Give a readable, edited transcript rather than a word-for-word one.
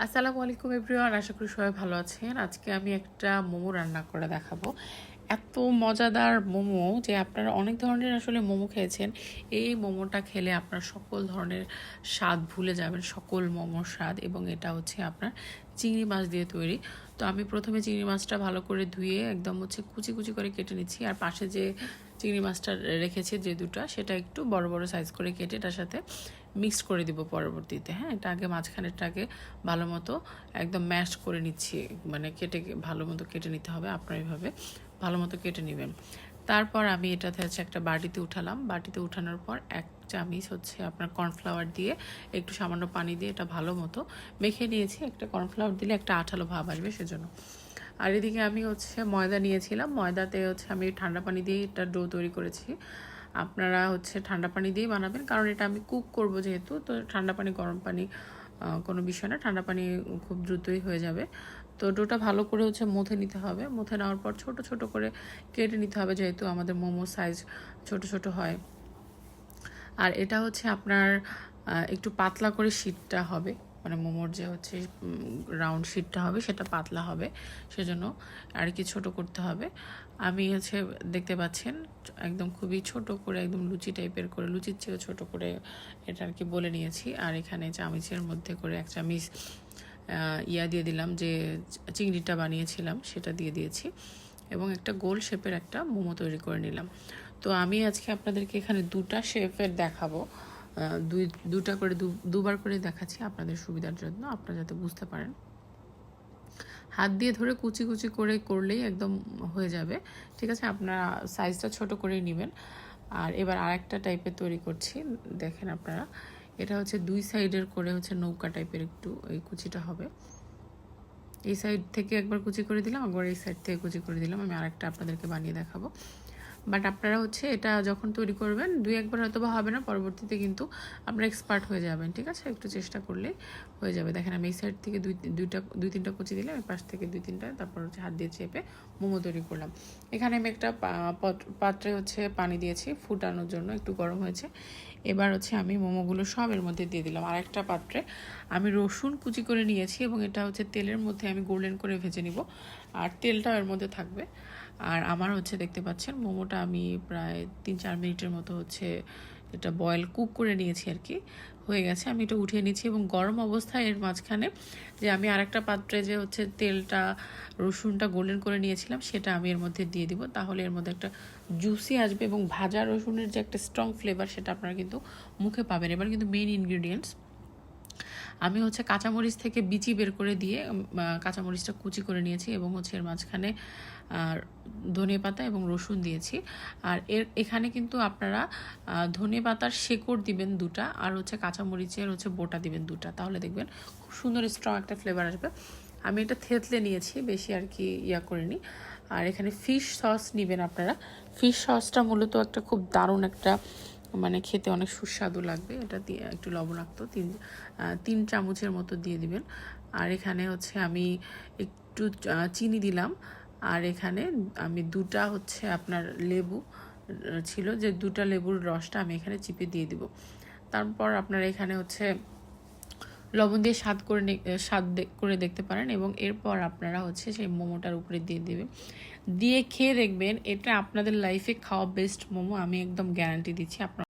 আসসালামু আলাইকুম এভরিওয়ান, আশা করি সবাই ভালো আছেন। আজকে আমি একটা মোমো রান্না করে দেখাবো। এত মজাদার মোমো যে আপনারা অনেক ধরনের আসলে মোমো খেয়েছেন, এই মোমোটা খেলে আপনার সকল ধরনের স্বাদ ভুলে যাবেন, সকল মোমোর স্বাদ। এবং এটা হচ্ছে আপনার চিংড়ি মাছ দিয়ে তৈরি। তো আমি প্রথমে চিংড়ি মাছটা ভালো করে ধুয়ে একদম কুচি কুচি করে কেটে নিচ্ছি। আর পাশে যে চিংড়ি মাছটা রেখেছি যে দুটো, সেটা একটু বড় বড় সাইজ করে কেটে এটার সাথে মিক্সড করে দিব পরবর্তীতে। হ্যাঁ, এটা আগে মাঝখানেরটাকে ভালো মতো একদম ম্যাশ করে নিচ্ছি, মানে কেটে ভালো মতো কেটে নিতে হবে। আপনারা এইভাবে ভালো মতো কেটে নেবেন। তারপর আমি এটাতে হচ্ছে একটা বাটিতে উঠালাম। বাটিতে উঠানোর পর 1 চামচ হচ্ছে আপনার কর্নফ্লাওয়ার দিয়ে একটু সামান্য পানি দিয়ে এটা ভালো মতো মেখে নিয়েছি। একটা কর্নফ্লাওয়ার দিলে একটা আঠালো ভাব আসবে সেজন্য। আর এদিকে আমি হচ্ছে ময়দা নিয়েছিলাম। ময়দাতে হচ্ছে আমি ঠান্ডা পানি দিয়ে এটা ডো তৈরি করেছি। আপনারা হচ্ছে ঠান্ডা পানি দিয়েই বানাবেন, কারণ এটা আমি কুক করব যেহেতু। তো ঠান্ডা পানি গরম পানি কোনো বিষয় না, ঠান্ডা পানি খুব দ্রুতই হয়ে যাবে। তো ডোটা ভালো করে হচ্ছে মথে নিতে হবে। মথে নেওয়ার পর ছোট ছোট করে কেটে নিতে হবে, যেহেতু আমাদের মোমো সাইজ ছোট ছোট হয়। আর এটা হচ্ছে আপনার একটু পাতলা করে শীটটা হবে, মানে মোমোর যে হচ্ছে রাউন্ড শীটটা হবে সেটা পাতলা হবে, সেজন্য আর কি ছোট করতে হবে। আমি হচ্ছে দেখতে পাচ্ছেন একদম খুবই ছোট করে, একদম লুচি টাইপের করে, লুচির চেয়েও ছোট করে এটা আর কি বলে নিয়েছি। আর এখানে চামচের মধ্যে করে 1 চামচ দিয়ে দিলাম, যে চিংড়িটা বানিয়েছিলাম সেটা দিয়ে দিয়েছি, এবং একটা গোল শেপের একটা মোমো তৈরি করে নিলাম। তো আমি আজকে আপনাদেরকে এখানে 2টা শেপের দেখাবো। দুটা করে দুবার করে দেখাচ্ছি আপনাদের সুবিধার জন্য, আপনারা যাতে বুঝতে পারেন। হাত দিয়ে ধরে কুচি কুচি করে করলেই একদম হয়ে যাবে, ঠিক আছে? আপনারা সাইজটা ছোট করেই নেবেন। আর এবার আরেকটা টাইপের তৈরি করছি, দেখেন আপনারা। এটা হচ্ছে 2 সাইডের করে হচ্ছে নৌকা টাইপের একটু এই কুচিটা হবে। এই সাইড থেকে একবার কুচি করে দিলাম, একবার এই সাইড থেকে কুচি করে দিলাম। আমি আরেকটা আপনাদেরকে বানিয়ে দেখাবো। বাট আপনারা হচ্ছে এটা যখন তৈরি করবেন 2-1 বার হয়তো বা হবে না, পরবর্তীতে কিন্তু আপনারা এক্সপার্ট হয়ে যাবেন, ঠিক আছে? একটু চেষ্টা করলে হয়ে যাবে। দেখেন আমি এই সাইড থেকে 2-3টা কুচি দিলাম, এই পাশ থেকে 2-3টা, তারপর হচ্ছে হাত দিয়ে চেপে মোমো তৈরি করলাম। এখানে আমি একটা পাত্রে হচ্ছে পানি দিয়েছি ফুটানোর জন্য, একটু গরম হয়েছে। এবার হচ্ছে আমি মোমোগুলো সব এর মধ্যে দিয়ে দিলাম। আর একটা পাত্রে আমি রসুন কুচি করে নিয়েছি, এবং এটা হচ্ছে তেলের মধ্যে আমি গোল্ডেন করে ভেজে নিব, আর তেলটাও এর মধ্যে থাকবে। আর আমার হচ্ছে দেখতে পাচ্ছেন মোমোটা আমি প্রায় 3-4 মিনিটের মতো হচ্ছে এটা বয়েল কুক করে নিয়েছি আর কি, হয়ে গেছে। আমি এটা উঠিয়ে নিচ্ছি, এবং গরম অবস্থায় এর মাঝখানে যে আমি আরেকটা পাত্রে যে হচ্ছে তেলটা রসুনটা গোল্ডেন করে নিয়েছিলাম সেটা আমি এর মধ্যে দিয়ে দিব, তাহলে এর মধ্যে একটা জুসি আসবে, এবং ভাজা রসুনের যে একটা স্ট্রং ফ্লেভার সেটা আপনারা কিন্তু মুখে পাবেন। এবার কিন্তু মেইন ইনগ্রিডিয়েন্টস, আমি হচ্ছে কাঁচামরিচ থেকে বিচি বের করে দিয়ে কাঁচামরিচটা কুচি করে নিয়েছি, এবং হচ্ছে এর মাঝখানে ধনেপাতা এবং রসুন দিয়েছি। আর এখানে কিন্তু আপনারা ধনেপাতার শেকড় দিবেন 2টা, আর হচ্ছে কাঁচামরিচের হচ্ছে বোটা দিবেন 2টা, তাহলে দেখবেন খুব সুন্দর স্ট্রং একটা ফ্লেভার আসবে। আমি এটা থেতলে নিয়েছি, বেশি আর কি করিনি। আর এখানে ফিশ সস নেবেন আপনারা। ফিশ সসটা মূলত একটা খুব দারুণ একটা, মানে খেতে অনেক সুস্বাদু লাগবে। এটা দিয়ে একটু লবণাক্ত 3 চামচের মতো দিয়ে দিবেন। আর এখানে হচ্ছে আমি একটু চিনি দিলাম। আর এখানে আমি 2টা হচ্ছে আপনার লেবু ছিল, যে 2টা লেবুর রসটা আমি এখানে চিপে দিয়ে দিব। তারপর আপনার এখানে হচ্ছে লবণ দিয়ে স্বাদ করে দেখতে পারেন, এবং এরপর আপনারা হচ্ছে সেই মোমোটার উপরে দিয়ে দেবেন। দিয়ে খেয়ে দেখবেন, এটা আপনাদের লাইফে খাওয়া বেস্ট মোমো, আমি একদম গ্যারান্টি দিচ্ছি। আপনারা